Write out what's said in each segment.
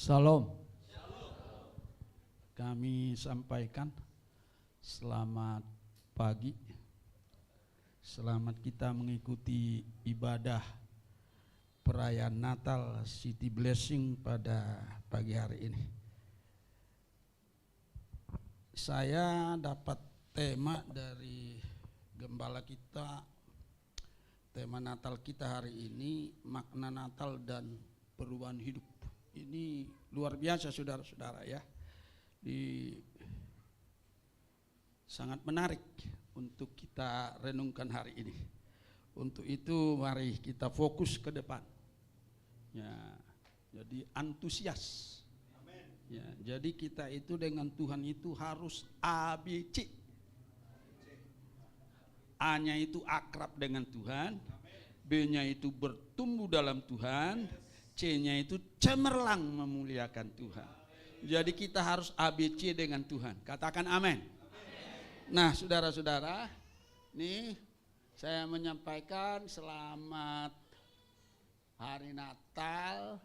Salam. Kami sampaikan selamat pagi. Selamat kita mengikuti ibadah perayaan Natal City Blessing pada pagi hari ini. Saya dapat tema dari gembala kita. Tema Natal kita hari ini makna Natal dan perubahan hidup. Ini luar biasa saudara-saudara ya. Sangat menarik untuk kita renungkan hari ini. Untuk itu mari kita fokus ke depan. Ya, jadi antusias. Amen. Ya, jadi kita itu dengan Tuhan itu harus ABC. A-nya itu akrab dengan Tuhan, B-nya itu bertumbuh dalam Tuhan, C-nya itu cemerlang memuliakan Tuhan. Jadi kita harus ABC dengan Tuhan. Katakan amin. Nah saudara-saudara, nih saya menyampaikan selamat hari Natal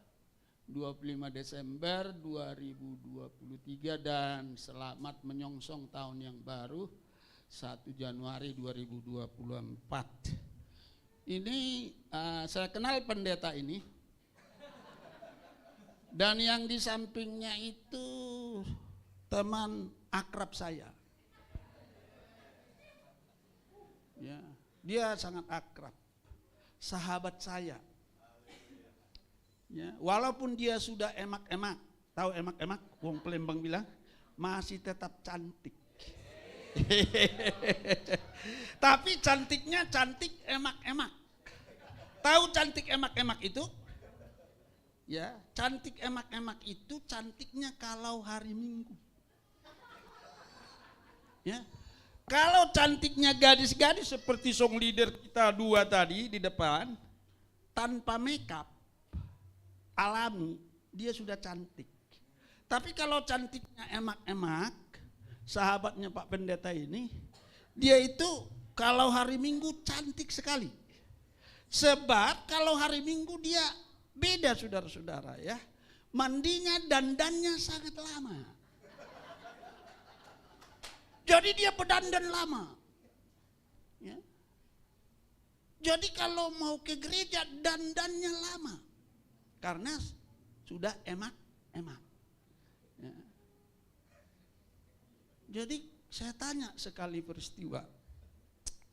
25 Desember 2023 dan selamat menyongsong tahun yang baru 1 Januari 2024. Ini saya kenal pendeta ini. Dan yang di sampingnya itu teman akrab saya. Ya, dia sangat akrab. Sahabat saya. Ya, walaupun dia sudah emak-emak, tahu emak-emak, wong Palembang bilang, masih tetap cantik. Tapi cantiknya cantik emak-emak. Tahu cantik emak-emak itu? Ya, cantik emak-emak itu cantiknya kalau hari Minggu. Ya. Kalau cantiknya gadis-gadis seperti song leader kita dua tadi di depan, tanpa makeup, alami, dia sudah cantik. Tapi kalau cantiknya emak-emak, sahabatnya Pak Pendeta ini, dia itu kalau hari Minggu cantik sekali. Sebab kalau hari Minggu dia beda saudara-saudara ya. Mandinya dandannya sangat lama. Jadi dia berdandan lama. Ya. Jadi kalau mau ke gereja dandannya lama. Karena sudah emak-emak. Ya. Jadi saya tanya sekali peristiwa.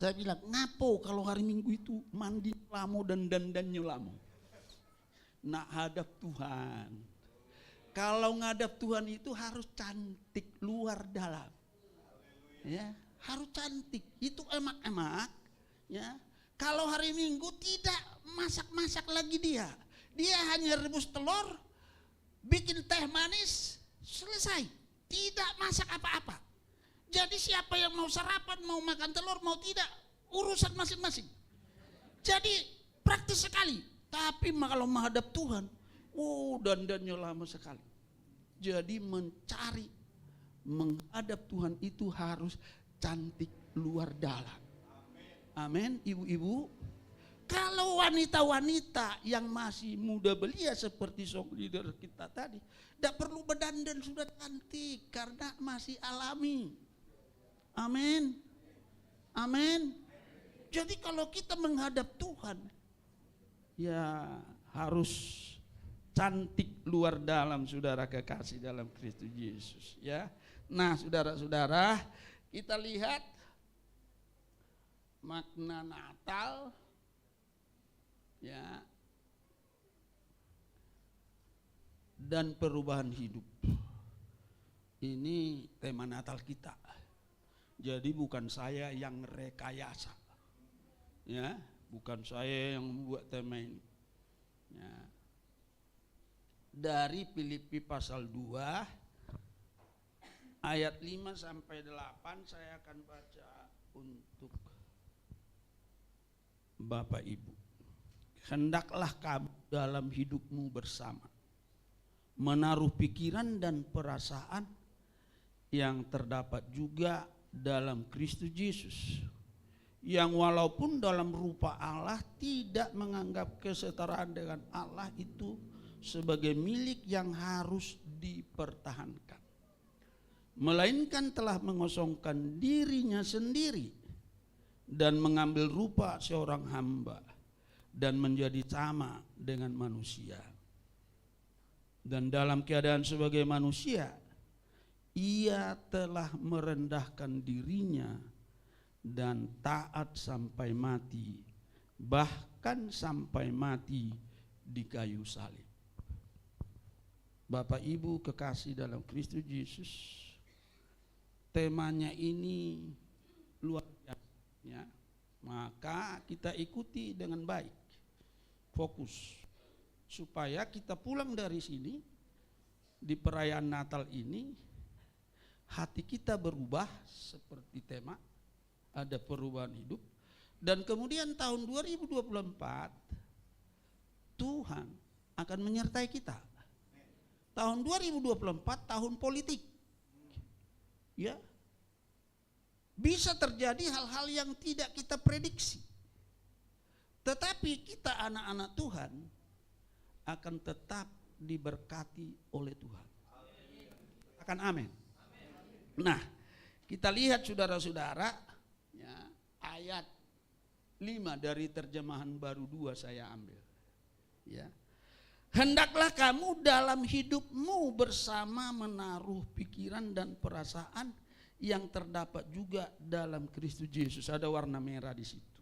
Saya bilang, ngapo kalau hari Minggu itu mandi lama dan dandannya lama? Nak hadap Tuhan. Kalau ngadap Tuhan itu harus cantik luar dalam. Ya, harus cantik. Itu emak-emak, ya. Kalau hari Minggu tidak masak-masak lagi dia. Dia hanya rebus telur, bikin teh manis, selesai. Tidak masak apa-apa. Jadi siapa yang mau sarapan, mau makan telur, mau tidak, urusan masing-masing. Jadi praktis sekali. Tapi kalau menghadap Tuhan, dandannya lama sekali. Jadi mencari, menghadap Tuhan itu harus cantik luar dalam. Amin, ibu-ibu. Kalau wanita-wanita yang masih muda belia seperti song leader kita tadi, tidak perlu berdandan sudah cantik karena masih alami. Amin, amin. Jadi kalau kita menghadap Tuhan, ya harus cantik luar dalam saudara kekasih dalam Kristus Yesus ya. Nah saudara-saudara, kita lihat makna Natal ya dan perubahan hidup. Ini tema Natal kita. Jadi bukan saya yang rekayasa. Ya, bukan saya yang membuat tema ini. Ya. Dari Filipi pasal 2 ayat 5 sampai 8 saya akan baca untuk Bapak Ibu. Hendaklah kamu dalam hidupmu bersama menaruh pikiran dan perasaan yang terdapat juga dalam Kristus Yesus, yang walaupun dalam rupa Allah tidak menganggap kesetaraan dengan Allah itu sebagai milik yang harus dipertahankan, melainkan telah mengosongkan dirinya sendiri dan mengambil rupa seorang hamba dan menjadi sama dengan manusia. Dan dalam keadaan sebagai manusia, ia telah merendahkan dirinya dan taat sampai mati, bahkan sampai mati di kayu salib. Bapak Ibu kekasih dalam Kristus Yesus, temanya ini luar biasa, ya. Maka kita ikuti dengan baik, fokus, supaya kita pulang dari sini di perayaan Natal ini hati kita berubah seperti tema, ada perubahan hidup. Dan kemudian tahun 2024 Tuhan akan menyertai kita. Tahun 2024 tahun politik. Ya. Bisa terjadi hal-hal yang tidak kita prediksi. Tetapi kita anak-anak Tuhan akan tetap diberkati oleh Tuhan. Akan amin. Nah, kita lihat saudara-saudara, ya, ayat 5 dari terjemahan baru 2 saya ambil. Ya. Hendaklah kamu dalam hidupmu bersama menaruh pikiran dan perasaan yang terdapat juga dalam Kristus Yesus. Ada warna merah di situ.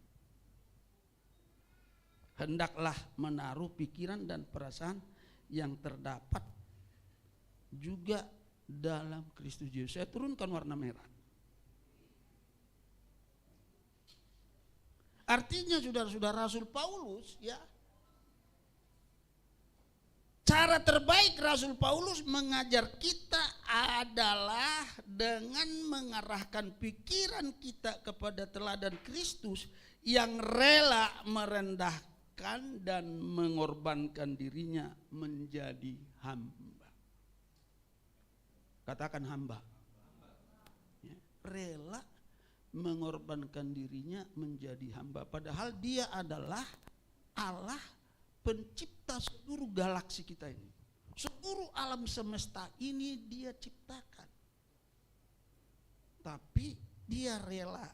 Hendaklah menaruh pikiran dan perasaan yang terdapat juga dalam Kristus Yesus. Saya turunkan warna merah. Artinya saudara-saudara, Rasul Paulus, ya, cara terbaik Rasul Paulus mengajar kita adalah dengan mengarahkan pikiran kita kepada teladan Kristus yang rela merendahkan dan mengorbankan dirinya menjadi hamba. Katakan hamba. Ya, rela mengorbankan dirinya menjadi hamba. Padahal dia adalah Allah pencipta seluruh galaksi kita ini. Seluruh alam semesta ini dia ciptakan. Tapi dia rela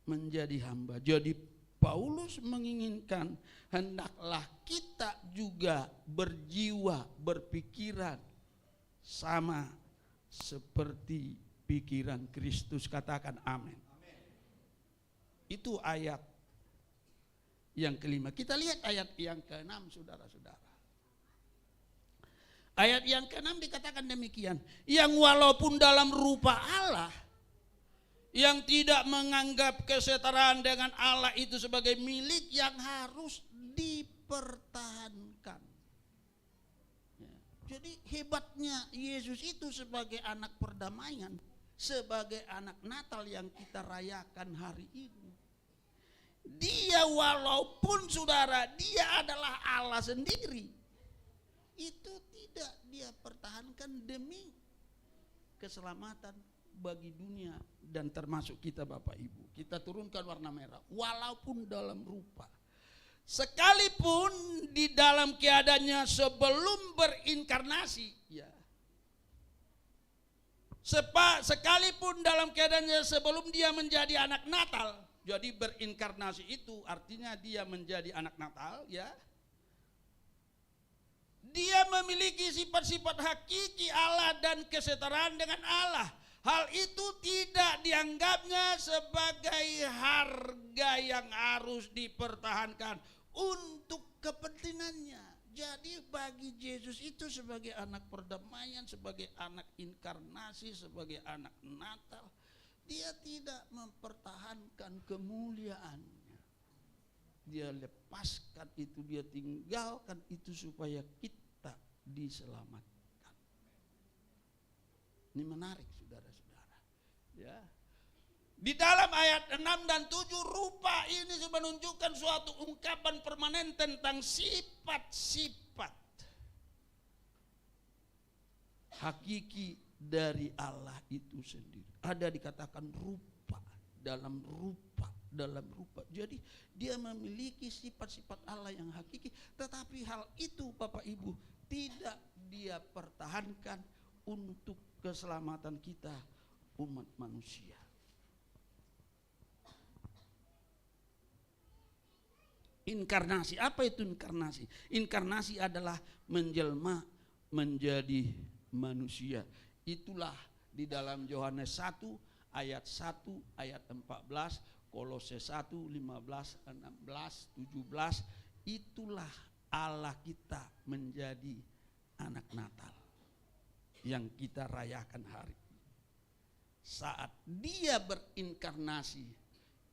menjadi hamba. Jadi Paulus menginginkan hendaklah kita juga berjiwa, berpikiran sama seperti pikiran Kristus. Katakan amin. Itu ayat yang kelima. Kita lihat ayat yang keenam, saudara-saudara. Ayat yang keenam dikatakan demikian, yang walaupun dalam rupa Allah, yang tidak menganggap kesetaraan dengan Allah itu sebagai milik yang harus dipertahankan. Jadi hebatnya Yesus itu sebagai anak perdamaian, sebagai anak Natal yang kita rayakan hari ini. Dia walaupun saudara, dia adalah Allah sendiri, itu tidak dia pertahankan demi keselamatan bagi dunia dan termasuk kita Bapak Ibu. Kita turunkan warna merah, walaupun dalam rupa. Sekalipun di dalam keadaannya sebelum berinkarnasi, ya. Sekalipun dalam keadaannya sebelum dia menjadi anak Natal, jadi berinkarnasi itu artinya dia menjadi anak Natal, ya. Dia memiliki sifat-sifat hakiki Allah dan kesetaraan dengan Allah. Hal itu tidak dianggapnya sebagai harga yang harus dipertahankan untuk kepentingannya. Jadi bagi Yesus itu sebagai anak perdamaian, sebagai anak inkarnasi, sebagai anak Natal, dia tidak mempertahankan kemuliaannya. Dia lepaskan itu, dia tinggalkan itu supaya kita diselamatkan. Ini menarik saudara-saudara. Ya. Di dalam ayat 6 dan 7 rupa ini menunjukkan suatu ungkapan permanen tentang sifat-sifat hakiki dari Allah itu sendiri. Ada dikatakan rupa, dalam rupa, dalam rupa. Jadi dia memiliki sifat-sifat Allah yang hakiki, tetapi hal itu Bapak Ibu tidak dia pertahankan untuk keselamatan kita umat manusia. Inkarnasi, apa itu inkarnasi? Inkarnasi adalah menjelma menjadi manusia. Itulah di dalam Yohanes 1 ayat 1 ayat 14, Kolose 1 15 16 17. Itulah Allah kita menjadi anak Natal yang kita rayakan hari ini. Saat dia berinkarnasi,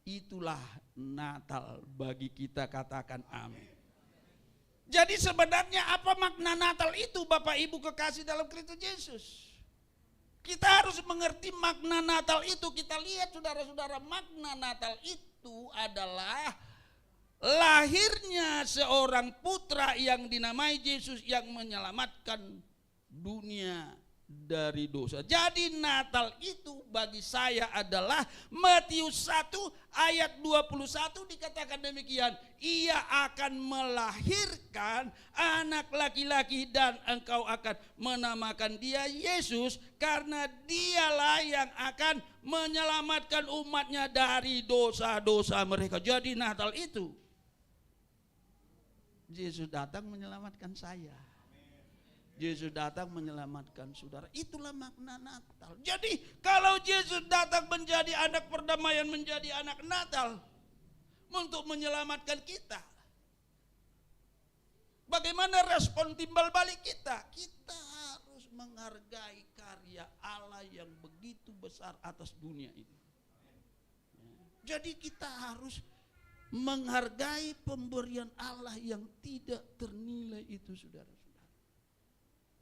itulah Natal bagi kita, katakan amin. Jadi sebenarnya apa makna Natal itu, Bapak Ibu kekasih dalam Kristus Yesus? Kita harus mengerti makna Natal itu. Kita lihat saudara-saudara, makna Natal itu adalah lahirnya seorang putra yang dinamai Yesus yang menyelamatkan dunia dari dosa. Jadi Natal itu bagi saya adalah Matius 1 ayat 21 dikatakan demikian. Ia akan melahirkan anak laki-laki dan engkau akan menamakan dia Yesus, karena dialah yang akan menyelamatkan umatnya dari dosa-dosa mereka. Jadi Natal itu Yesus datang menyelamatkan saya. Yesus datang menyelamatkan saudara. Itulah makna Natal. Jadi kalau Yesus datang menjadi anak perdamaian, menjadi anak Natal untuk menyelamatkan kita, bagaimana respon timbal balik kita? Kita harus menghargai karya Allah yang begitu besar atas dunia ini. Jadi kita harus menghargai pemberian Allah yang tidak ternilai itu, saudara.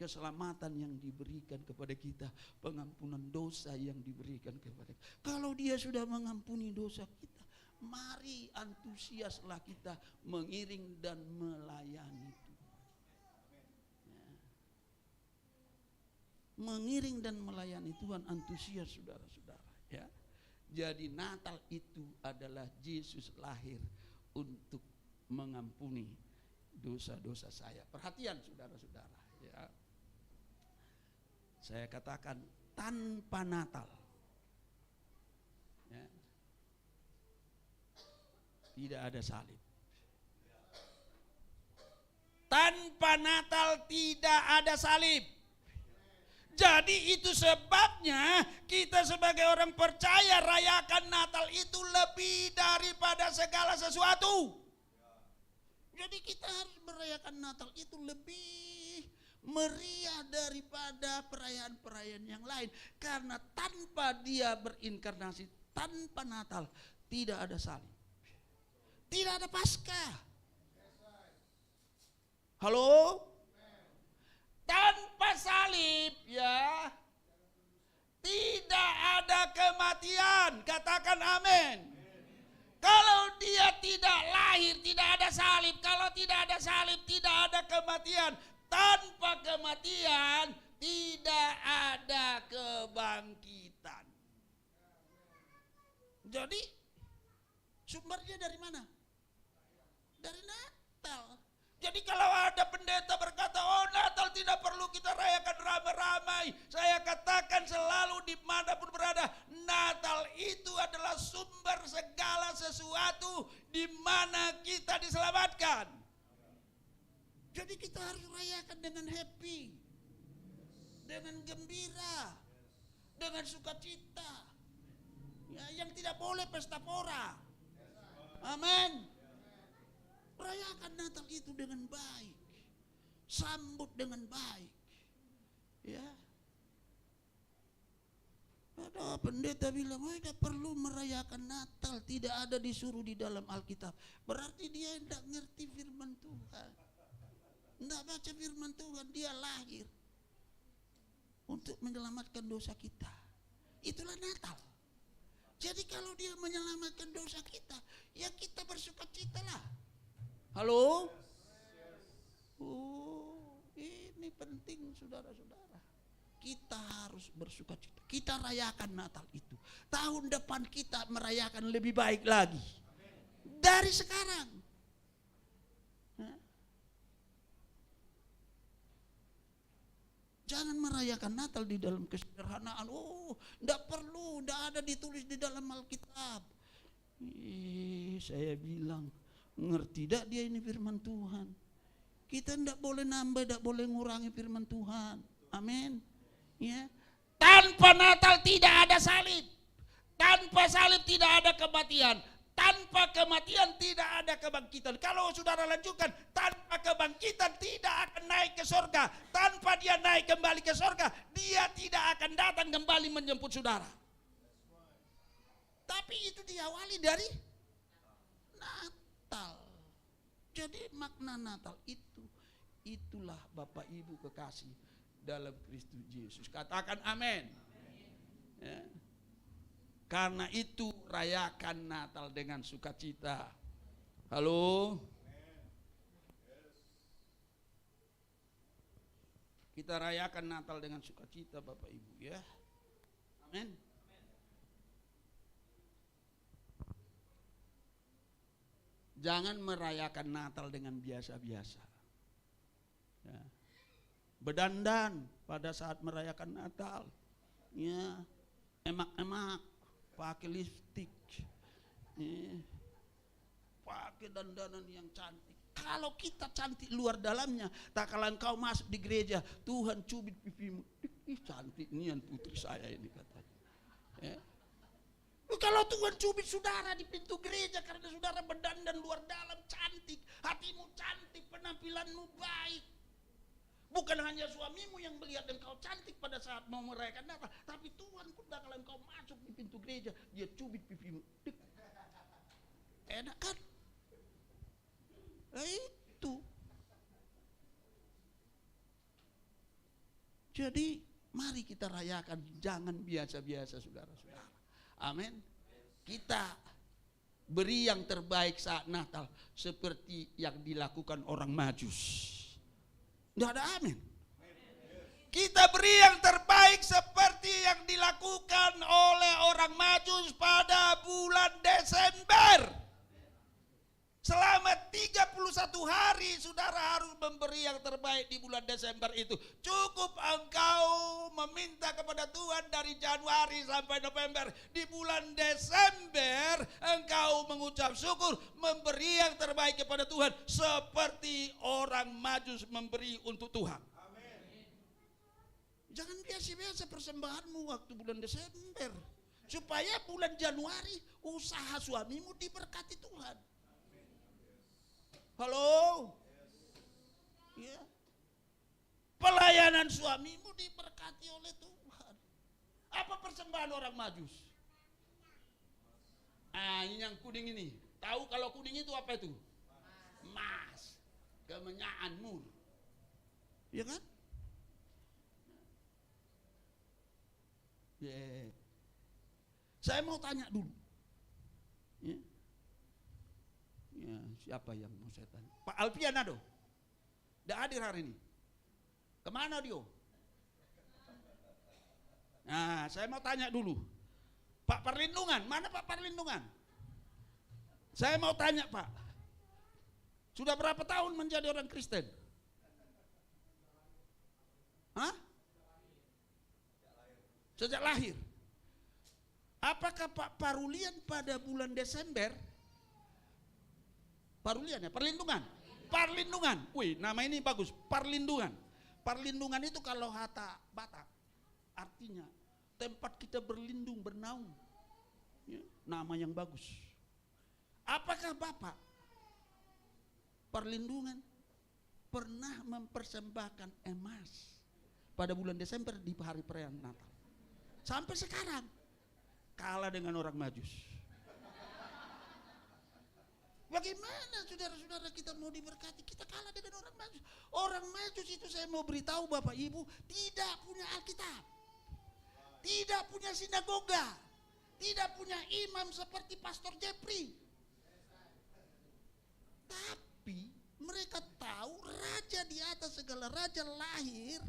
Keselamatan yang diberikan kepada kita, pengampunan dosa yang diberikan kepada kita. Kalau dia sudah mengampuni dosa kita, mari antusiaslah kita mengiring dan melayani Tuhan. Ya. Mengiring dan melayani Tuhan, antusias saudara-saudara. Ya. Jadi Natal itu adalah Yesus lahir untuk mengampuni dosa-dosa saya. Perhatian saudara-saudara. Ya. Saya katakan tanpa Natal, ya, tidak ada salib. Tanpa Natal tidak ada salib. Jadi itu sebabnya kita sebagai orang percaya rayakan Natal itu lebih daripada segala sesuatu. Jadi kita harus merayakan Natal itu lebih meriah daripada perayaan-perayaan yang lain. Karena tanpa dia berinkarnasi, tanpa Natal, tidak ada salib. Tidak ada Paskah. Halo? Tanpa salib, ya, tidak ada kematian. Katakan amin. Kalau dia tidak lahir, tidak ada salib. Kalau tidak ada salib, tidak ada kematian. Tanpa kematian tidak ada kebangkitan. Jadi sumbernya dari mana? Dari Natal. Jadi kalau ada pendeta berkata, oh Natal tidak perlu kita rayakan ramai-ramai, saya katakan selalu dimanapun berada, Natal itu adalah sumber segala sesuatu di mana kita diselamatkan. Jadi kita harus rayakan dengan happy, dengan gembira, dengan sukacita. Ya, yang tidak boleh pesta pora. Amin. Rayakan Natal itu dengan baik, sambut dengan baik. Ya. Ada pendeta bilang, oh tidak perlu merayakan Natal, tidak ada disuruh di dalam Alkitab. Berarti dia tidak ngerti firman Tuhan. Tidak baca firman Tuhan, dia lahir untuk menyelamatkan dosa kita. Itulah Natal. Jadi kalau dia menyelamatkan dosa kita, ya kita bersukacitalah. Halo? Oh, ini penting saudara-saudara. Kita harus bersukacita. Kita rayakan Natal itu. Tahun depan kita merayakan lebih baik lagi dari sekarang. Jangan merayakan Natal di dalam kesederhanaan. Oh, tidak perlu, tidak ada ditulis di dalam Alkitab. Saya bilang, ngerti tidak dia ini firman Tuhan. Kita tidak boleh nambah, tidak boleh ngurangi firman Tuhan. Amin. Ya. Tanpa Natal tidak ada salib. Tanpa salib tidak ada kematian. Tanpa kematian tidak ada kebangkitan. Kalau saudara lanjutkan, tanpa kebangkitan tidak akan naik ke surga. Tanpa dia naik kembali ke surga, dia tidak akan datang kembali menjemput saudara. Tapi itu diawali dari Natal. Jadi makna Natal itulah Bapak Ibu kekasih dalam Kristus Yesus. Katakan amin. Ya. Karena itu rayakan Natal dengan sukacita. Halo? Kita rayakan Natal dengan sukacita Bapak Ibu ya. Amin. Jangan merayakan Natal dengan biasa-biasa. Ya. Berdandan pada saat merayakan Natal. Ya. Emak-emak pakai lipstik, pakai dandanan yang cantik. Kalau kita cantik luar dalamnya, tak kalah engkau masuk di gereja, Tuhan cubit pipimu, cantik nian putri saya ini katanya. Ya. Kalau Tuhan cubit saudara di pintu gereja karena saudara berdandan luar dalam cantik, hatimu cantik, penampilanmu baik. Bukan hanya suamimu yang melihat engkau cantik pada saat mau merayakan Natal, tapi Tuhan pun kalau engkau masuk di pintu gereja, dia cubit pipimu. Enak kan? Nah, itu. Jadi mari kita rayakan, jangan biasa-biasa saudara-saudara. Amin. Kita beri yang terbaik saat Natal seperti yang dilakukan orang Majus. Tidak ada amin. Kita beri yang terbaik seperti yang dilakukan oleh orang Majus pada bulan Desember. Selama 31 hari saudara harus memberi yang terbaik di bulan Desember itu. Cukup engkau meminta kepada Tuhan dari Januari sampai November. Di bulan Desember engkau mengucap syukur, memberi yang terbaik kepada Tuhan. Seperti orang Majus memberi untuk Tuhan. Amin. Jangan biasa-biasa persembahanmu waktu bulan Desember. Supaya bulan Januari usaha suamimu diberkati Tuhan. Halo? Ya. Pelayanan suamimu diberkati oleh Tuhan. Apa persembahan orang Majus? Ini yang kuning ini. Tahu kalau kuning itu apa itu? Emas. Kemenyaan mur. Ya kan? Yeah. Saya mau tanya dulu. Ya. Ya, siapa yang mau saya tanya? Pak Alpian ada? Tidak hadir hari ini. Kemana dia? Nah, saya mau tanya dulu. Pak Perlindungan, mana Pak Perlindungan? Saya mau tanya Pak. Sudah berapa tahun menjadi orang Kristen? Hah? Sejak lahir. Apakah Pak Parulian pada bulan Desember? Parulian ya, Perlindungan. Wih, nama ini bagus, Perlindungan. Perlindungan itu kalau kata Batak, artinya tempat kita berlindung, bernaung. Ya, nama yang bagus. Apakah Bapak Perlindungan pernah mempersembahkan emas pada bulan Desember di hari perayaan Natal? Sampai sekarang kalah dengan orang Majus. Bagaimana saudara-saudara kita mau diberkati? Kita kalah dengan orang Majus. Orang Majus itu saya mau beritahu Bapak Ibu, tidak punya Alkitab, tidak punya sinagoga, tidak punya imam seperti Pastor Jeffrey. Tapi mereka tahu raja di atas segala raja lahir,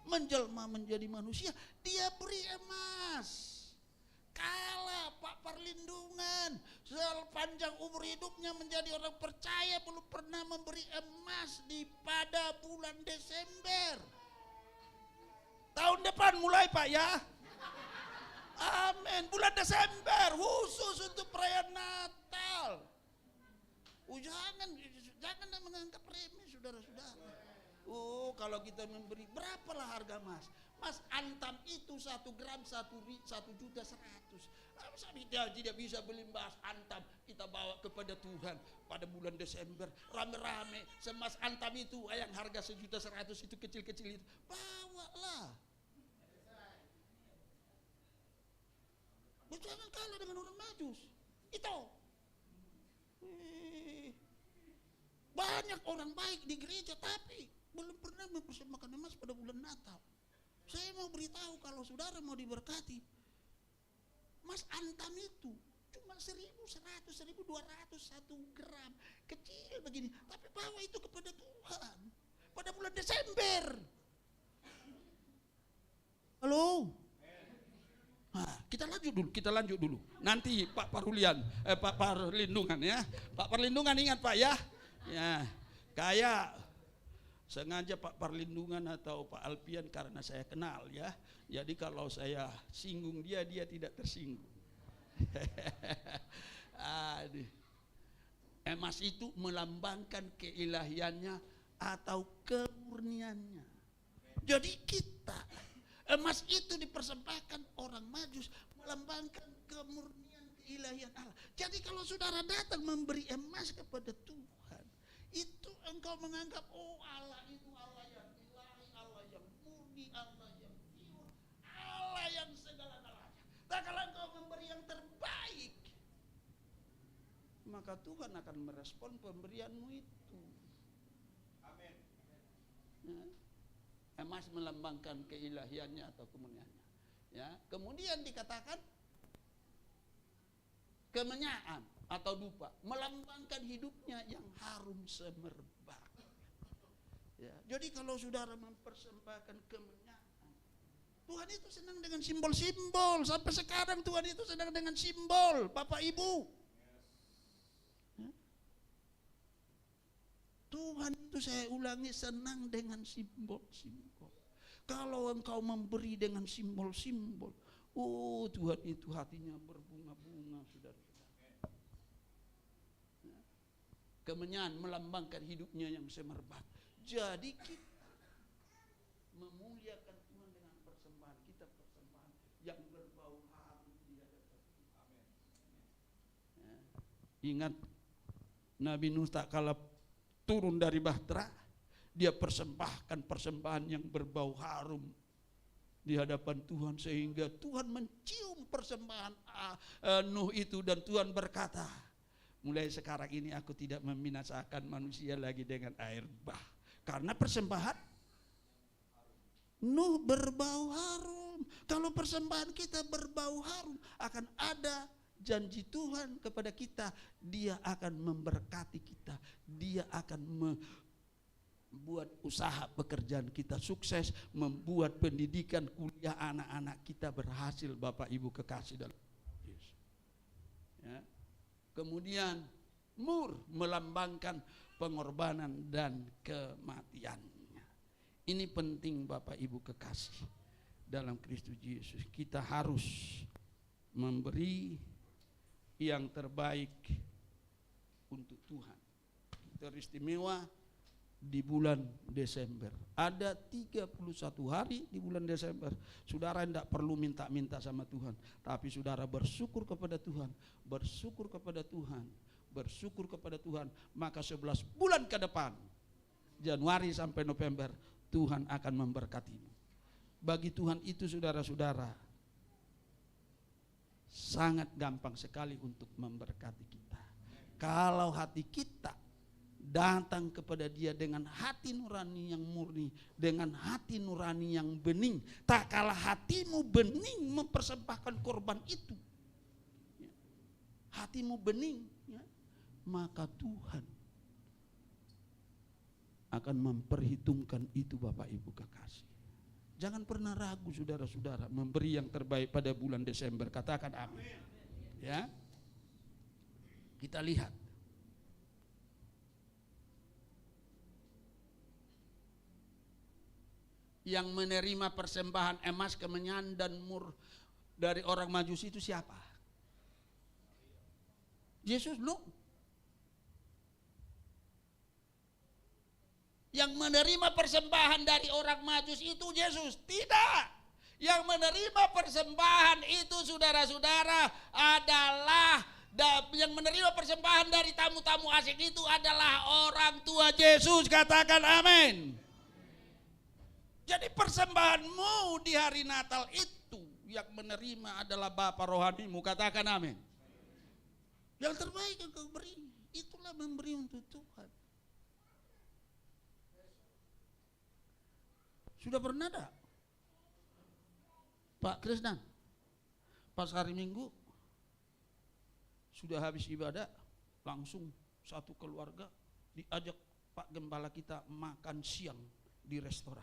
menjelma menjadi manusia, dia beri emas. Kalah Pak Perlindungan sepanjang umur hidupnya menjadi orang percaya belum pernah memberi emas di pada bulan Desember. Tahun depan mulai Pak ya. Amin. Bulan Desember khusus untuk perayaan Natal. Jangan menganggap remeh saudara-saudara. Kalau kita memberi, berapalah harga emas? Mas, antam itu 1 gram 1.100.000. Kita tidak bisa beli emas antam, kita bawa kepada Tuhan pada bulan Desember rame-rame. Semas antam itu yang harga 1.100.000 itu kecil-kecil itu, bawalah. Jangan kalah dengan orang Majus. Itu banyak orang baik di gereja tapi belum pernah mempersembahkan emas pada bulan Natal. Saya mau beritahu kalau saudara mau diberkati, mas antam itu cuma 1.100, 1.200 1 gram, kecil begini, tapi bawa itu kepada Tuhan pada bulan Desember. Halo? Nah, kita lanjut dulu. Nanti Pak Parulian, Pak Perlindungan ya. Pak Perlindungan ingat Pak ya. Ya, kayak sengaja Pak Perlindungan atau Pak Alpian karena saya kenal ya. Jadi kalau saya singgung dia tidak tersinggung. Emas itu melambangkan keilahiannya atau kemurniannya. Jadi kita, emas itu dipersembahkan orang Majus melambangkan kemurnian keilahian Allah. Jadi kalau saudara datang memberi emas kepada Tuhan, itu engkau menganggap Allah itu Allah yang ilahi, Allah yang murni, Allah yang pure, Allah yang segala-galanya. Dan kalau engkau memberi yang terbaik, maka Tuhan akan merespon pemberianmu itu. Amin. Ya. Emas melambangkan keilahiannya atau kemurniannya. Ya, kemudian dikatakan kemenyaan atau dupa melambangkan hidupnya yang harum semerbak. Ya, jadi kalau saudara mempersembahkan kemenyaan, Tuhan itu senang dengan simbol-simbol. Sampai sekarang Tuhan itu senang dengan simbol, Bapak Ibu. Tuhan itu saya ulangi senang dengan simbol-simbol. Kalau engkau memberi dengan simbol-simbol, Tuhan itu hatinya berbunga-bunga, saudara-saudara. Kemenyaan melambangkan hidupnya yang semerbak. Jadi kita memuliakan Tuhan dengan persembahan kita, persembahan yang berbau harum di hadapan Tuhan. Ya. Ingat Nabi Nuh tak kalah turun dari bahtera, dia persembahkan persembahan yang berbau harum di hadapan Tuhan sehingga Tuhan mencium persembahan Nuh itu dan Tuhan berkata, mulai sekarang ini aku tidak membinasakan manusia lagi dengan air bah, karena persembahan Nuh berbau harum. Kalau persembahan kita berbau harum, akan ada janji Tuhan kepada kita, dia akan memberkati kita, dia akan membuat usaha pekerjaan kita sukses, membuat pendidikan kuliah anak-anak kita berhasil, Bapak Ibu kekasih dalam Yesus. Ya. Kemudian mur melambangkan pengorbanan dan kematiannya. Ini penting Bapak Ibu kekasih dalam Kristus Yesus. Kita harus memberi yang terbaik untuk Tuhan. Teristimewa di bulan Desember. Ada 31 hari di bulan Desember. Saudara tidak perlu minta-minta sama Tuhan, tapi saudara bersyukur kepada Tuhan, bersyukur kepada Tuhan, bersyukur kepada Tuhan. Maka 11 bulan ke depan, Januari sampai November, Tuhan akan memberkatimu. Bagi Tuhan itu saudara-saudara sangat gampang sekali untuk memberkati kita. Kalau hati kita datang kepada Dia dengan hati nurani yang murni, dengan hati nurani yang bening, tak kalah hatimu bening mempersembahkan korban itu, hatimu bening, ya, maka Tuhan akan memperhitungkan itu, Bapak Ibu kekasih. Jangan pernah ragu saudara-saudara memberi yang terbaik pada bulan Desember. Katakan amin. Ya. Kita lihat. Yang menerima persembahan emas, kemenyan, dan mur dari orang Majusi itu siapa? Yesus? No. Yang menerima persembahan dari orang Majus itu Yesus? Tidak. Yang menerima persembahan itu, saudara-saudara, adalah yang menerima persembahan dari tamu-tamu asing itu adalah orang tua Yesus. Katakan amin. Jadi persembahanmu di hari Natal itu yang menerima adalah Bapa rohanimu. Katakan amin. Yang terbaik yang kau beri, itulah memberi untuk Tuhan. Sudah pernah tak Pak Krisnan pas hari Minggu sudah habis ibadah, langsung satu keluarga diajak Pak Gembala kita makan siang di restoran?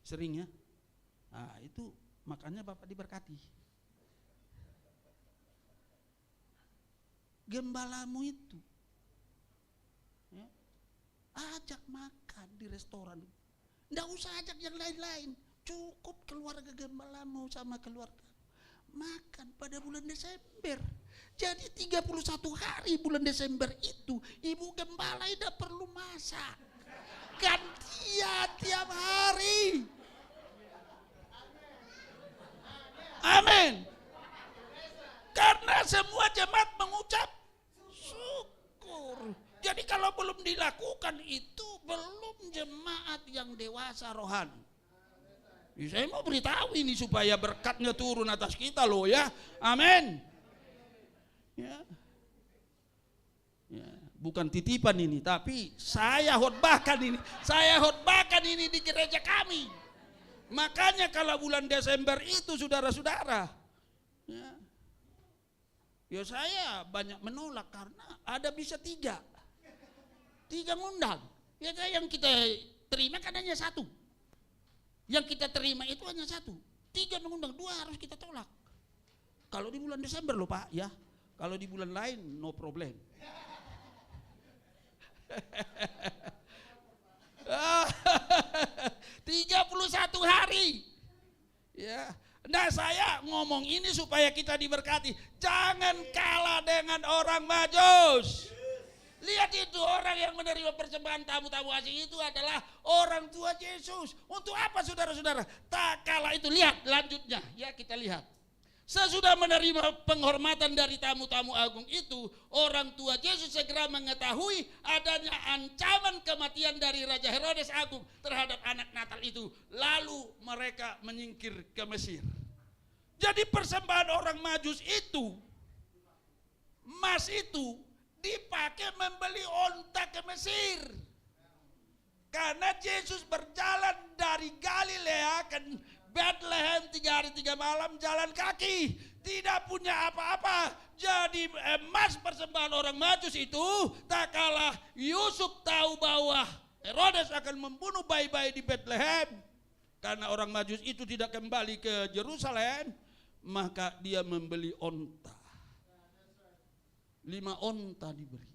Sering ya? Nah itu makanya Bapak diberkati. Gembalamu itu ya, ajak makan di restoran. Nggak usah ajak yang lain-lain, cukup keluarga gembalamu sama keluarga makan pada bulan Desember. Jadi 31 hari bulan Desember itu ibu gembala tidak perlu masak, gantian tiap hari. Amin. Karena semua jemaat mengucap syukur. Jadi kalau belum dilakukan itu belum jemaat yang dewasa rohani. Saya mau beritahu ini supaya berkatnya turun atas kita loh ya. Amin. Ya. Ya, bukan titipan ini, tapi saya khotbahkan ini. Saya khotbahkan ini di gereja kami. Makanya kalau bulan Desember itu saudara-saudara, ya saya banyak menolak karena ada bisa tiga ngundang. Ya yang kita terima kan hanya satu. Yang kita terima itu hanya satu. 3 mengundang, 2 harus kita tolak. Kalau di bulan Desember loh Pak ya. Kalau di bulan lain no problem. 31 hari. Ya. Nah saya ngomong ini supaya kita diberkati. Jangan kalah dengan orang Majus. Lihat itu orang yang menerima persembahan tamu-tamu asing itu adalah orang tua Yesus. Untuk apa saudara-saudara? Tak kalah itu, lihat lanjutnya. Ya kita lihat. Sesudah menerima penghormatan dari tamu-tamu agung itu, orang tua Yesus segera mengetahui adanya ancaman kematian dari Raja Herodes Agung terhadap anak Natal itu. Lalu mereka menyingkir ke Mesir. Jadi persembahan orang Majus itu, emas itu, dipakai membeli onta ke Mesir. Karena Yesus berjalan dari Galilea ke Bethlehem 3 hari 3 malam jalan kaki. Tidak punya apa-apa. Jadi emas persembahan orang Majus itu, tak kalah Yusuf tahu bahwa Herodes akan membunuh bayi-bayi di Bethlehem. Karena orang Majus itu tidak kembali ke Yerusalem, maka dia membeli onta. 5 onta diberi.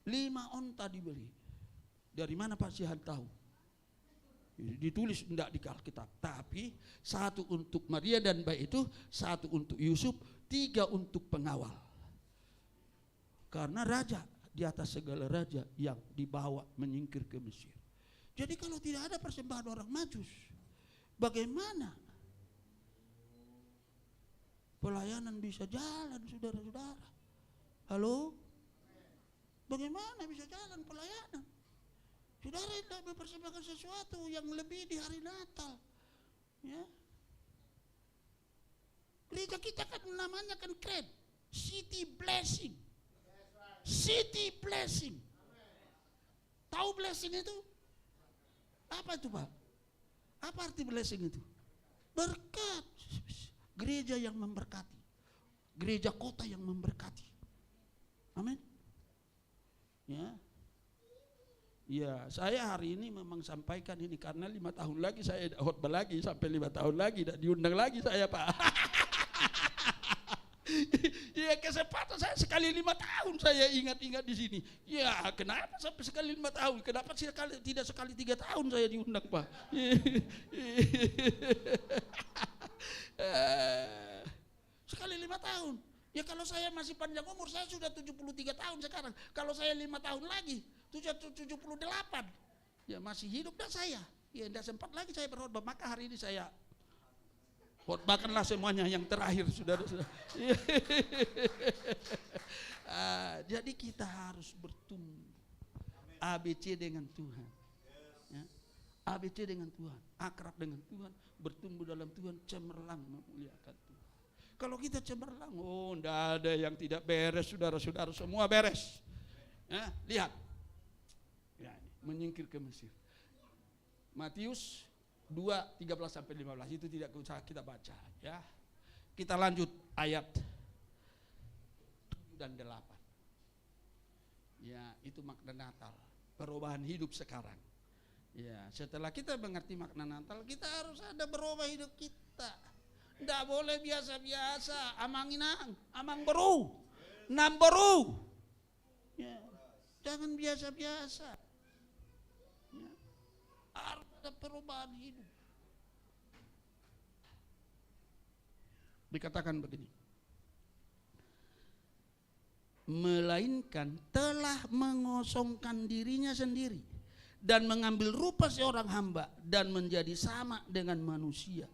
5 onta diberi. Dari mana Pak Sihan tahu? Ditulis enggak di Alkitab. Tapi 1 untuk Maria dan bayi itu, 1 untuk Yusuf, 3 untuk pengawal. Karena raja di atas segala raja yang dibawa menyingkir ke Mesir. Jadi kalau tidak ada persembahan orang Majus, bagaimana pelayanan bisa jalan, saudara-saudara? Halo? Bagaimana bisa jalan pelayanan? Saudara tidak mempersembahkan sesuatu yang lebih di hari Natal. Ya. Gereja kita kan namanya kan keren. City Blessing. City Blessing. Tahu blessing itu? Apa itu Pak? Apa arti blessing itu? Berkat. Gereja yang memberkati. Gereja kota yang memberkati. Amin. Ya. Ya, saya hari ini memang sampaikan ini karena 5 tahun lagi saya khotbah lagi, sampai 5 tahun lagi, tidak diundang lagi saya Pak. Ya kesempatan saya sekali 5 tahun saya ingat-ingat di sini. Ya kenapa sampai sekali 5 tahun? Kenapa tidak sekali 3 tahun saya diundang Pak? Sekali 5 tahun. Ya kalau saya masih panjang umur, saya sudah 73 tahun sekarang. Kalau saya 5 tahun lagi, 78. Ya masih hidup dah saya. Ya tidak sempat lagi saya berkhotbah. Maka hari ini saya khotbahkanlah semuanya yang terakhir, saudara-saudara. Jadi kita harus bertumbuh. ABC dengan Tuhan. Ya. ABC dengan Tuhan. Akrab dengan Tuhan. Bertumbuh dalam Tuhan. Cemerlang memuliakan Tuhan. Kalau kita cemerlang, tidak ada yang tidak beres, saudara-saudara, semua beres. Ya, lihat, ya, menyingkir ke Mesir. Matius 2:13-15 itu tidak usah kita baca. Ya, kita lanjut ayat 7 dan 8. Ya, itu makna Natal, perubahan hidup sekarang. Ya, setelah kita mengerti makna Natal, kita harus ada berubah hidup kita. Tidak boleh biasa-biasa, amang baru, nam baru. Ya, jangan biasa-biasa. Ya, harus ada perubahan hidup. Dikatakan begini. Melainkan telah mengosongkan dirinya sendiri dan mengambil rupa seorang hamba dan menjadi sama dengan manusia.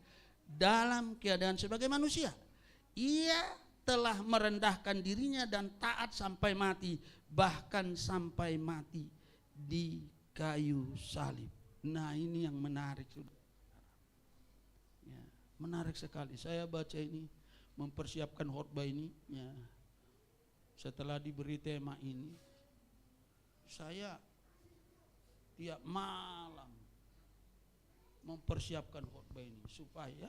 Dalam keadaan sebagai manusia, ia telah merendahkan dirinya dan taat sampai mati, bahkan sampai mati di kayu salib. Nah ini yang menarik, ya, menarik sekali. Saya baca ini, mempersiapkan khotbah ini, ya, setelah diberi tema ini, saya tiap malam mempersiapkan khotbah ini supaya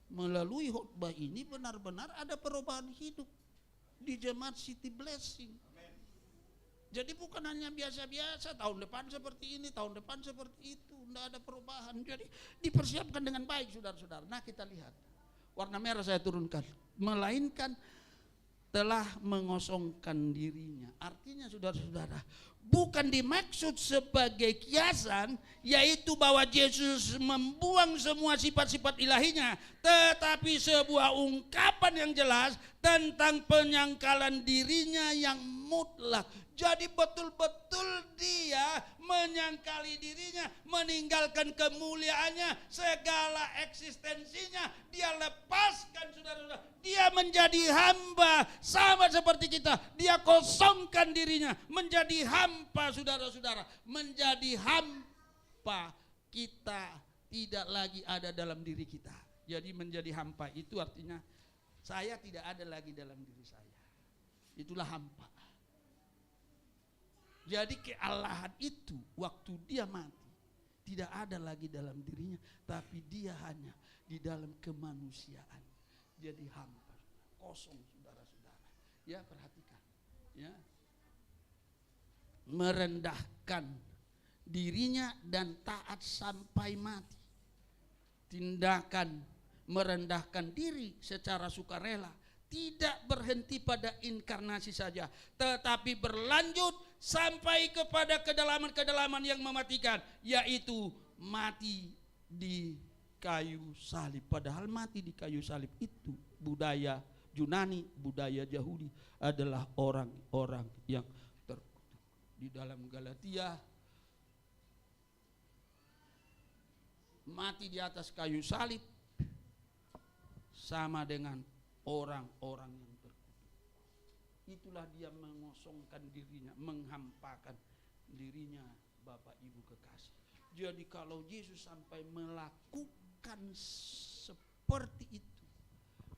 melalui khotbah ini benar-benar ada perubahan hidup di jemaat City Blessing. Jadi bukan hanya biasa-biasa, tahun depan seperti ini, tahun depan seperti itu, tidak ada perubahan. Jadi dipersiapkan dengan baik, saudara-saudara. Nah kita lihat, warna merah saya turunkan, melainkan telah mengosongkan dirinya. Artinya saudara-saudara, bukan dimaksud sebagai kiasan, yaitu bahwa Yesus membuang semua sifat-sifat ilahinya, tetapi sebuah ungkapan yang jelas tentang penyangkalan dirinya yang mutlak. Jadi betul-betul dia menyangkali dirinya, meninggalkan kemuliaannya, segala eksistensinya dia lepaskan, saudara-saudara. Dia menjadi hamba sama seperti kita. Dia kosongkan dirinya menjadi hamba, saudara-saudara. Menjadi hamba, kita tidak lagi ada dalam diri kita. Jadi menjadi hamba itu artinya saya tidak ada lagi dalam diri saya. Itulah hamba. Jadi kealahan itu waktu dia mati tidak ada lagi dalam dirinya, tapi dia hanya di dalam kemanusiaan. Jadi hamba, kosong, saudara-saudara. Ya perhatikan, ya, merendahkan dirinya dan taat sampai mati. Tindakan merendahkan diri secara sukarela tidak berhenti pada inkarnasi saja, tetapi berlanjut sampai kepada kedalaman-kedalaman yang mematikan, yaitu mati di kayu salib. Padahal mati di kayu salib itu budaya Yunani, budaya Yahudi adalah orang-orang yang terkutuk. Di dalam Galatia, mati di atas kayu salib sama dengan orang-orang yang terkutuk. Itulah dia mengosongkan dirinya, menghampakan dirinya, Bapak Ibu kekasih. Jadi kalau Yesus sampai melakukan seperti itu,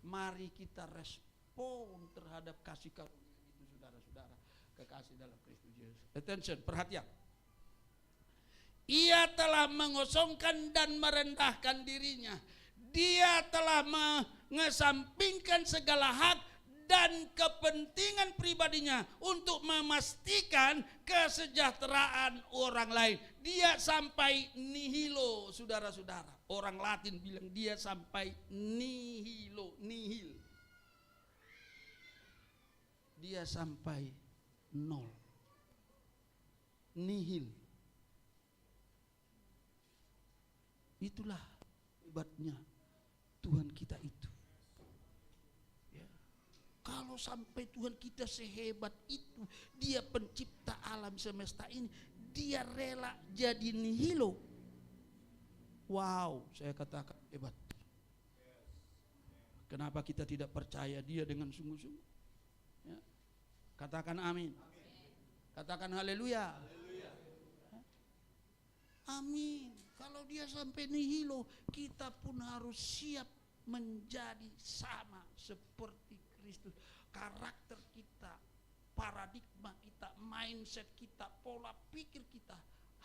mari kita respon terhadap kasih karunia itu, saudara-saudara kekasih dalam Kristus Yesus. Attention, perhatian. Ia telah mengosongkan dan merendahkan dirinya. Dia telah mengesampingkan segala hak dan kepentingan pribadinya untuk memastikan kesejahteraan orang lain. Dia sampai nihilo, saudara-saudara. Orang Latin bilang dia sampai nihilo, nihil. dia sampai nol, nihil. Itulah hebatnya Tuhan kita itu. Ya. Kalau sampai Tuhan kita sehebat itu, dia pencipta alam semesta ini, dia rela jadi nihilo. Wow, saya katakan hebat. Kenapa kita tidak percaya dia dengan sungguh-sungguh? Ya. Katakan amin. Katakan haleluya. Amin. Kalau dia sampai nihilo, kita pun harus siap menjadi sama seperti Kristus. Karakter kita, paradigma kita, mindset kita, pola pikir kita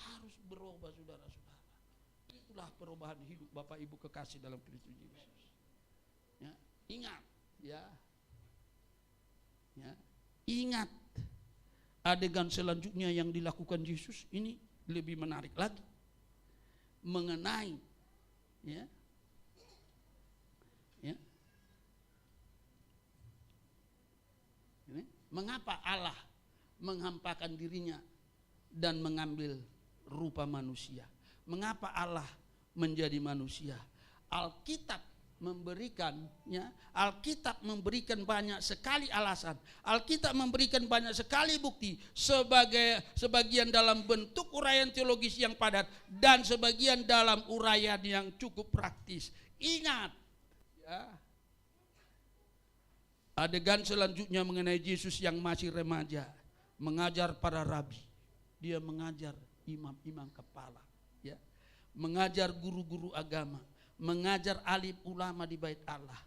harus berubah, saudara-saudara. Itulah perubahan hidup Bapak Ibu kekasih dalam Kristus Yesus. Ya, ingat, ya, ingat adegan selanjutnya yang dilakukan Yesus ini lebih menarik lagi. Mengenai mengapa Allah menghampakan dirinya dan mengambil rupa manusia. Mengapa Allah menjadi manusia? Alkitab memberikan banyak sekali alasan. Alkitab memberikan banyak sekali bukti, sebagian dalam bentuk uraian teologis yang padat dan sebagian dalam uraian yang cukup praktis. Ingat, ya, adegan selanjutnya mengenai Yesus yang masih remaja, mengajar para rabi. Dia mengajar imam-imam kepala, ya, mengajar guru-guru agama, mengajar alim ulama di bait Allah.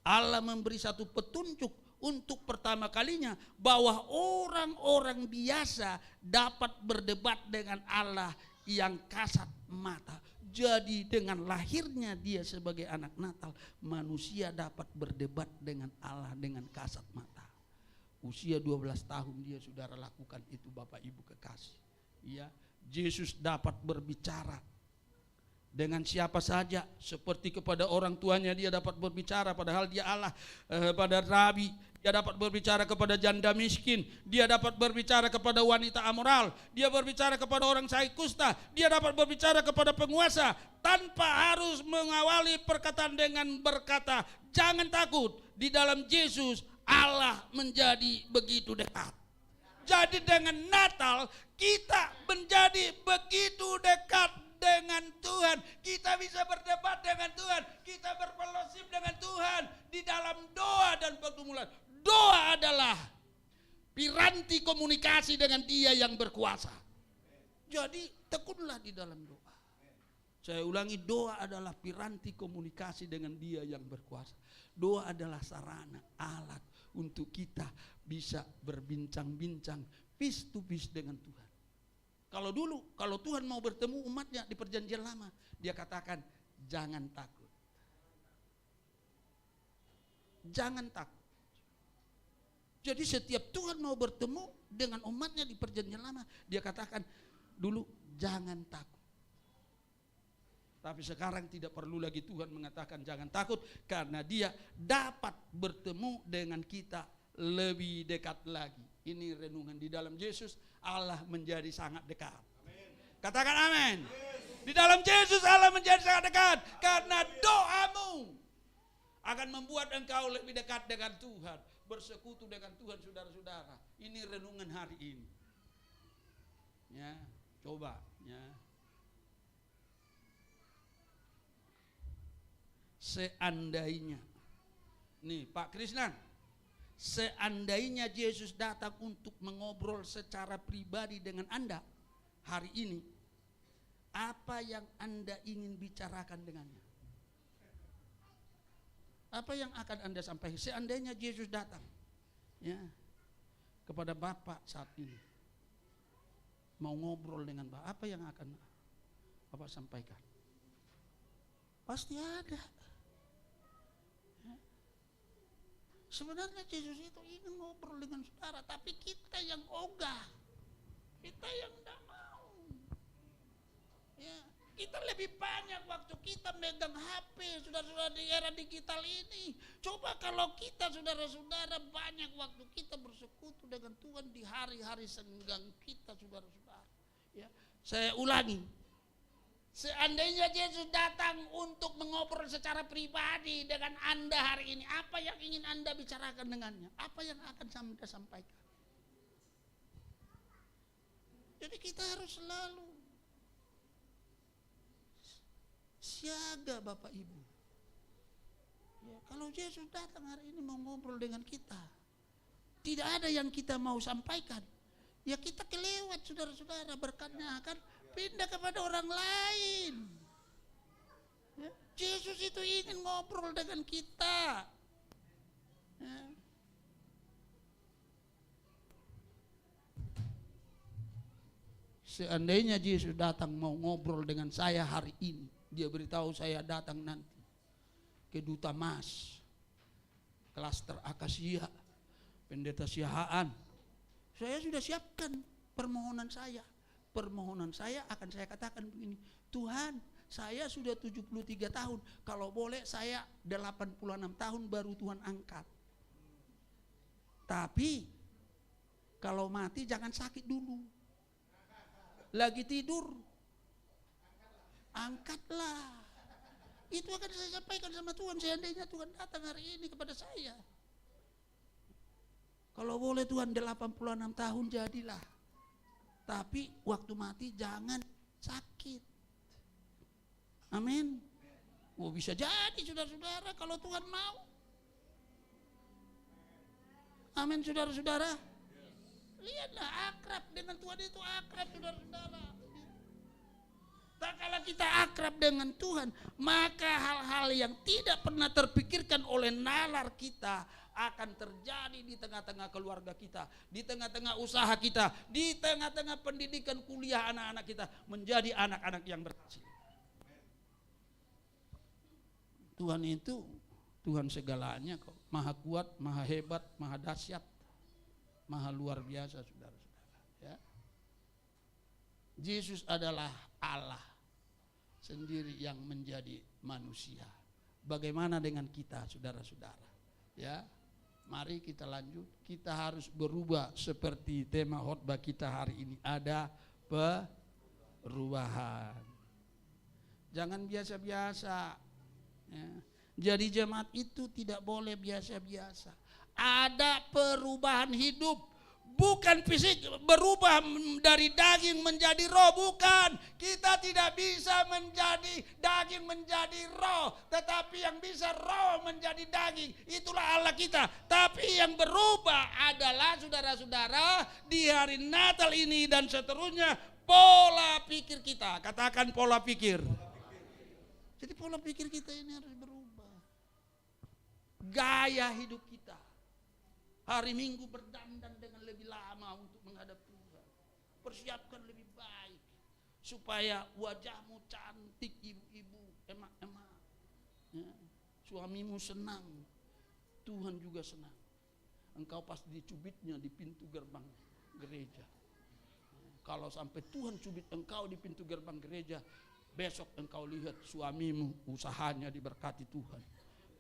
Allah memberi satu petunjuk untuk pertama kalinya bahwa orang-orang biasa dapat berdebat dengan Allah yang kasat mata. Jadi dengan lahirnya dia sebagai anak Natal, manusia dapat berdebat dengan Allah dengan kasat mata. Usia 12 tahun dia saudara lakukan itu, Bapak Ibu kekasih. Ya, Yesus dapat berbicara dengan siapa saja, seperti kepada orang tuanya dia dapat berbicara padahal dia Allah, pada rabi dia dapat berbicara kepada janda miskin, dia dapat berbicara kepada wanita amoral, dia berbicara kepada orang sakit kusta, dia dapat berbicara kepada penguasa tanpa harus mengawali perkataan dengan berkata jangan takut. Di dalam Yesus Allah menjadi begitu dekat. Jadi dengan Natal kita menjadi begitu dekat dengan Tuhan. Kita bisa berdebat dengan Tuhan, kita berfellowship dengan Tuhan di dalam doa dan pergumulan. Doa adalah piranti komunikasi dengan Dia yang berkuasa. Jadi tekunlah di dalam doa. Saya ulangi, doa adalah piranti komunikasi dengan Dia yang berkuasa. Doa adalah sarana, alat untuk kita bisa berbincang-bincang face to face dengan Tuhan. Kalau dulu, kalau Tuhan mau bertemu umatnya di perjanjian lama, dia katakan jangan takut. Jangan takut. Jadi setiap Tuhan mau bertemu dengan umatnya di perjanjian lama, dia katakan dulu jangan takut. Tapi sekarang tidak perlu lagi Tuhan mengatakan jangan takut, karena dia dapat bertemu dengan kita lebih dekat lagi. Ini renungan di dalam Yesus, Allah menjadi sangat dekat. Amen. Katakan amin. Di dalam Yesus Allah menjadi sangat dekat, karena doamu akan membuat engkau lebih dekat dengan Tuhan, bersekutu dengan Tuhan, saudara-saudara. Ini renungan hari ini. Ya, coba ya. Seandainya nih Pak Krisnan, seandainya Yesus datang untuk mengobrol secara pribadi dengan Anda hari ini, apa yang Anda ingin bicarakan dengannya? Apa yang akan Anda sampaikan? Seandainya Yesus datang ya kepada Bapak saat ini, mau ngobrol dengan Bapak, apa yang akan Bapak sampaikan? Pasti ada. Sebenarnya Yesus itu ingin ngobrol dengan saudara, tapi kita yang ogah, kita yang tidak mau. Ya, Kita lebih banyak waktu kita megang HP, saudara-saudara, di era digital ini. Coba kalau kita, saudara-saudara, banyak waktu kita bersekutu dengan Tuhan di hari-hari senggang kita, saudara-saudara. Ya, saya ulangi, seandainya Yesus datang untuk mengobrol secara pribadi dengan Anda hari ini, apa yang ingin Anda bicarakan dengannya? Apa yang akan Anda sampaikan? Jadi kita harus selalu siaga, Bapak Ibu. Ya, kalau Yesus datang hari ini mau ngobrol dengan kita, tidak ada yang kita mau sampaikan, ya kita kelewat, saudara-saudara, berkatnya akan pindah kepada orang lain. Ya, Yesus itu ingin ngobrol dengan kita. Ya. Seandainya Yesus datang mau ngobrol dengan saya hari ini, dia beritahu saya datang nanti ke Duta Mas, klaster Akasia, pendeta Siahaan. Saya sudah siapkan permohonan saya. Permohonan saya akan saya katakan begini, Tuhan, saya sudah 73 tahun, kalau boleh saya 86 tahun baru Tuhan angkat. Tapi kalau mati jangan sakit dulu. Lagi tidur, angkatlah. Itu akan saya sampaikan sama Tuhan seandainya Tuhan datang hari ini kepada saya. Kalau boleh Tuhan 86 tahun jadilah. Tapi waktu mati jangan sakit. Amin. Oh, bisa jadi, saudara-saudara, kalau Tuhan mau. Amin, saudara-saudara. Lihatlah, akrab dengan Tuhan itu akrab, saudara-saudara. Tak kala kita akrab dengan Tuhan, maka hal-hal yang tidak pernah terpikirkan oleh nalar kita akan terjadi di tengah-tengah keluarga kita, di tengah-tengah usaha kita, di tengah-tengah pendidikan kuliah anak-anak kita, menjadi anak-anak yang berhasil. Tuhan itu Tuhan segalanya kok, maha kuat, maha hebat, maha dahsyat, maha luar biasa, saudara-saudara. Ya. Yesus adalah Allah sendiri yang menjadi manusia. Bagaimana dengan kita, saudara-saudara? Ya, mari kita lanjut. Kita harus berubah seperti tema khotbah kita hari ini. Ada perubahan. Jangan biasa-biasa. Ya. Jadi jemaat itu tidak boleh biasa-biasa. Ada perubahan hidup, bukan fisik, berubah dari daging menjadi roh, bukan. Kita tidak bisa menjadi daging menjadi roh, tetapi yang bisa roh menjadi daging, itulah Allah kita. Tapi yang berubah adalah, saudara-saudara, di hari Natal ini dan seterusnya, pola pikir kita. Katakan pola pikir. Jadi pola pikir kita ini harus berubah. Gaya hidup kita. Hari Minggu berdandan dengan lebih lama untuk menghadap Tuhan. Persiapkan lebih baik supaya wajahmu cantik, ibu-ibu, emak-emak. Ya. Suamimu senang, Tuhan juga senang. Engkau pasti dicubitnya di pintu gerbang gereja. Kalau sampai Tuhan cubit engkau di pintu gerbang gereja, besok engkau lihat suamimu usahanya diberkati Tuhan,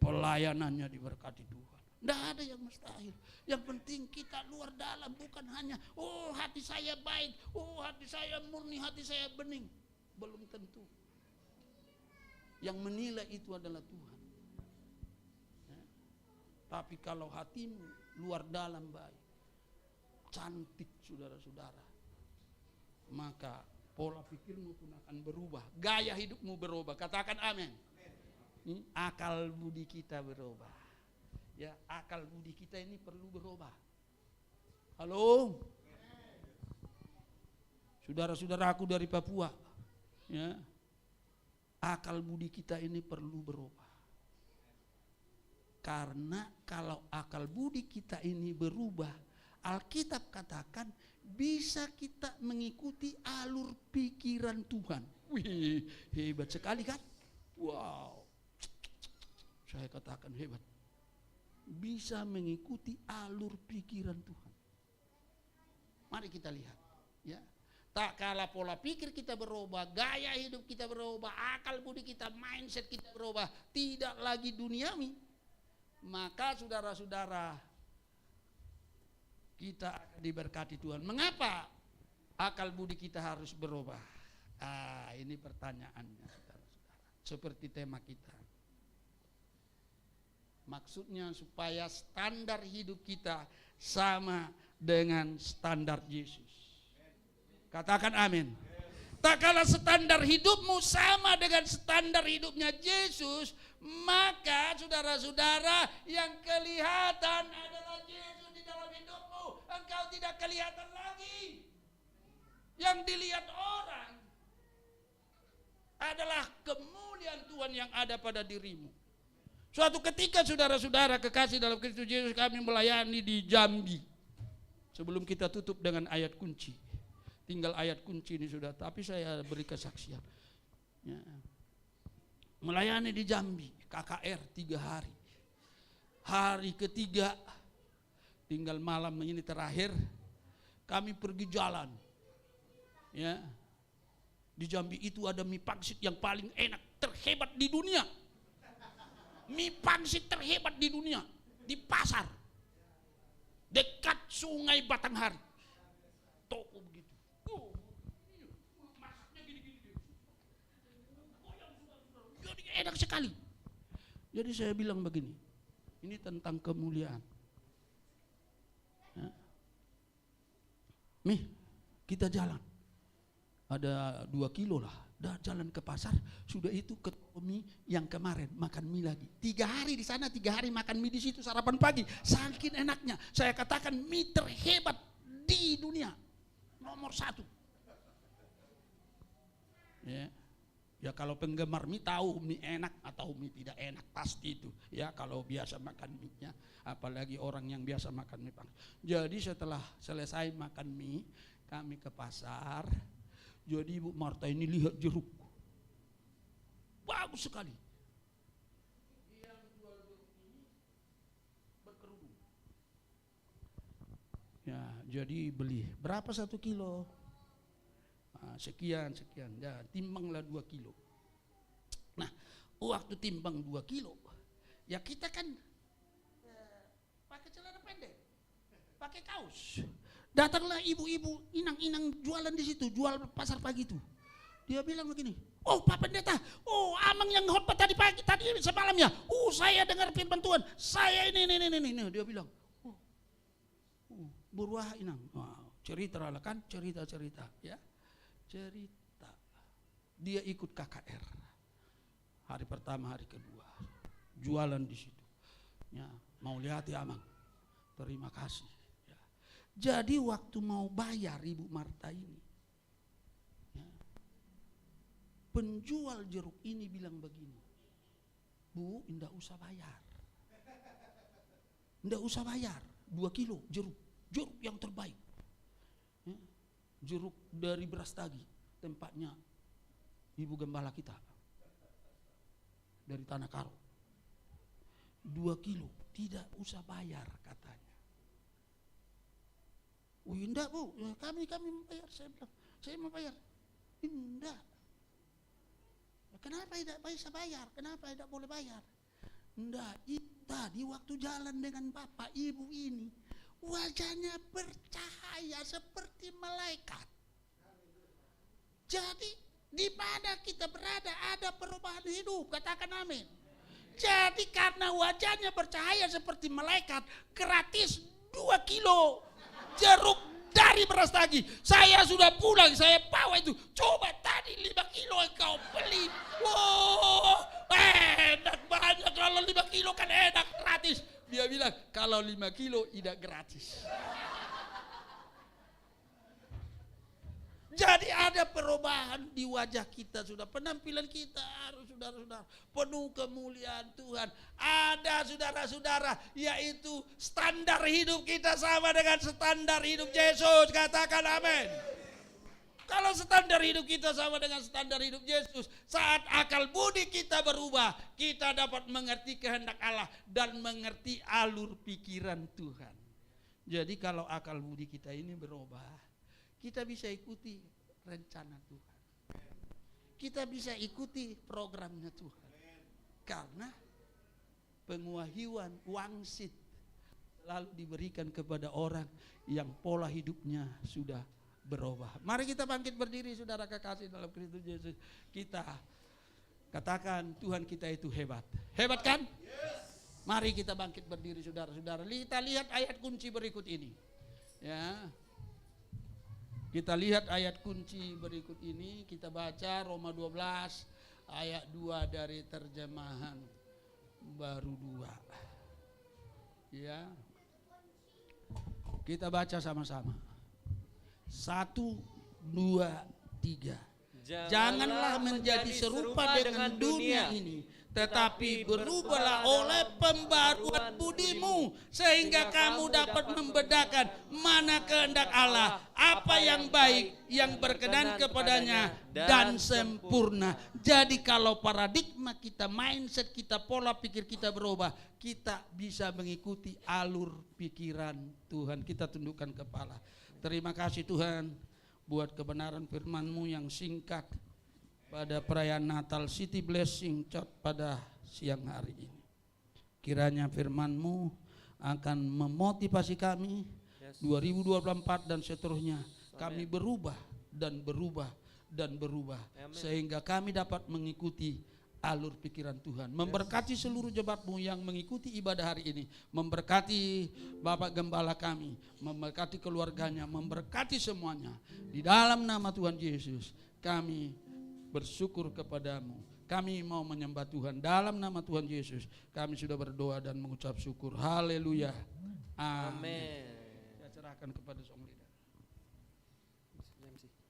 pelayanannya diberkati Tuhan. Tidak ada yang mustahil. Yang penting kita luar dalam, bukan hanya oh hati saya baik, oh hati saya murni, hati saya bening. Belum tentu. Yang menilai itu adalah Tuhan. Ya. Tapi kalau hatimu luar dalam baik, cantik, saudara-saudara, maka pola pikirmu pun akan berubah, gaya hidupmu berubah. Katakan amin. Akal budi kita berubah. Ya, akal budi kita ini perlu berubah. Halo, saudara-saudaraku dari Papua, ya, akal budi kita ini perlu berubah. Karena kalau akal budi kita ini berubah, Alkitab katakan bisa kita mengikuti alur pikiran Tuhan. Wih, hebat sekali kan? Wow, saya katakan hebat. Bisa mengikuti alur pikiran Tuhan. Mari kita lihat, ya. Tak kalah pola pikir kita berubah, gaya hidup kita berubah, akal budi kita, mindset kita berubah, tidak lagi duniawi. Maka saudara-saudara, kita akan diberkati Tuhan. Mengapa akal budi kita harus berubah? Ini pertanyaannya, saudara-saudara. Seperti tema kita. Maksudnya supaya standar hidup kita sama dengan standar Yesus. Katakan amin. Tak kalah standar hidupmu sama dengan standar hidupnya Yesus, maka saudara-saudara, yang kelihatan adalah Yesus di dalam hidupmu. Engkau tidak kelihatan lagi. Yang dilihat orang adalah kemuliaan Tuhan yang ada pada dirimu. Suatu ketika saudara-saudara kekasih dalam Kristus Yesus, kami melayani di Jambi. Sebelum kita tutup dengan ayat kunci. Tinggal ayat kunci ini sudah, tapi saya beri kesaksian. Ya. Melayani di Jambi, KKR 3 hari. Hari ketiga, tinggal malam ini terakhir, kami pergi jalan. Ya. Di Jambi itu ada mie pangsit yang paling enak, terhebat di dunia. Mie pangsit terhebat di dunia, di pasar. Dekat Sungai Batanghari. Toko begitu. Masaknya gini-gini. Jadi enak sekali. Jadi saya bilang begini, ini tentang kemuliaan. Ya. Kita jalan. Ada 2 kilo lah. Dah jalan ke pasar, sudah itu ke mie yang kemarin makan mie lagi. 3 hari di sana, 3 hari makan mie di situ, sarapan pagi. Saking enaknya, saya katakan mie terhebat di dunia, nomor 1. Ya kalau penggemar mie tahu mie enak atau mie tidak enak, pasti itu. Ya kalau biasa makan mie-nya, apalagi orang yang biasa makan mie pangsit. Jadi setelah selesai makan mie, kami ke pasar. Jadi Ibu Marta ini lihat jeruk. Bagus sekali. Yang jual jeruk ini berkerudung. Ya, jadi beli. Berapa 1 kilo? Sekian. Ya, timbanglah 2 kilo. Nah, waktu timbang 2 kilo, ya kita kan pakai celana pendek, pakai kaos. Datanglah ibu-ibu inang-inang jualan di situ, jual pasar pagi itu. Dia bilang begini, "Oh Pak Pendeta, amang yang khotbah tadi pagi, tadi semalam ya. Saya dengar firman Tuhan. Saya ini." Dia bilang, "Buruah inang." Cerita lah kan, cerita ya. Cerita. Dia ikut KKR. Hari pertama, hari kedua. Jualan di situ. Ya, mau lihat ya Amang. Terima kasih. Jadi waktu mau bayar Ibu Marta ini, ya, penjual jeruk ini bilang begini, "Bu, enggak usah bayar. Enggak usah bayar, 2 kilo jeruk yang terbaik. Ya, jeruk dari Brastagi, tempatnya Ibu Gembala kita. Dari Tanah Karo. 2 kilo, tidak usah bayar," katanya. Enggak Bu, ya, kami membayar. Saya bilang, saya mau bayar. Enggak. Kenapa tidak bisa bayar? Kenapa tidak boleh bayar? Enggak, tadi waktu jalan dengan Bapak Ibu ini, wajahnya bercahaya seperti malaikat. Jadi di mana kita berada ada perubahan hidup, katakan amin. Jadi karena wajahnya bercahaya seperti malaikat, gratis 2 kilo jeruk dari Brastagi. Saya sudah pulang, saya bawa itu. Coba tadi 5 kilo engkau beli. Wow, enak banyak. Kalau 5 kilo kan enak, gratis. Dia bilang, kalau 5 kilo tidak gratis. Jadi ada perubahan di wajah kita, sudah penampilan kita harus saudara-saudara penuh kemuliaan Tuhan. Ada saudara-saudara, yaitu standar hidup kita sama dengan standar hidup Yesus. Katakan amin. Kalau standar hidup kita sama dengan standar hidup Yesus, saat akal budi kita berubah, kita dapat mengerti kehendak Allah dan mengerti alur pikiran Tuhan. Jadi kalau akal budi kita ini berubah, kita bisa ikuti rencana Tuhan. Kita bisa ikuti programnya Tuhan. Karena penguahian wangsit selalu diberikan kepada orang yang pola hidupnya sudah berubah. Mari kita bangkit berdiri, saudara kekasih dalam Kristus Yesus. Kita katakan Tuhan kita itu hebat. Hebat kan? Mari kita bangkit berdiri, saudara-saudara. Kita lihat ayat kunci berikut ini. Ya. Kita lihat ayat kunci berikut ini. Kita baca Roma 12 ayat 2 dari terjemahan baru 2. Ya. Kita baca sama-sama. 1, 2, 3. Janganlah menjadi serupa dengan dunia ini, tetapi berubahlah oleh pembaruan budimu, sehingga kamu dapat membedakan mana kehendak Allah, apa yang baik, yang berkenan kepadanya, dan sempurna. Jadi kalau paradigma kita, mindset kita, pola pikir kita berubah, kita bisa mengikuti alur pikiran Tuhan. Kita tundukkan kepala. Terima kasih Tuhan buat kebenaran firman-Mu yang singkat pada perayaan Natal City Blessing Church pada siang hari ini. Kiranya firman-Mu akan memotivasi kami 2024 dan seterusnya. Kami berubah dan berubah dan berubah. Sehingga kami dapat mengikuti alur pikiran Tuhan. Memberkati seluruh jemaat-Mu yang mengikuti ibadah hari ini. Memberkati Bapak Gembala kami, memberkati keluarganya, memberkati semuanya. Di dalam nama Tuhan Yesus kami bersyukur kepadamu. Kami mau menyembah Tuhan. Dalam nama Tuhan Yesus kami sudah berdoa dan mengucap syukur. Haleluya. Amin. Saya serahkan kepada Song.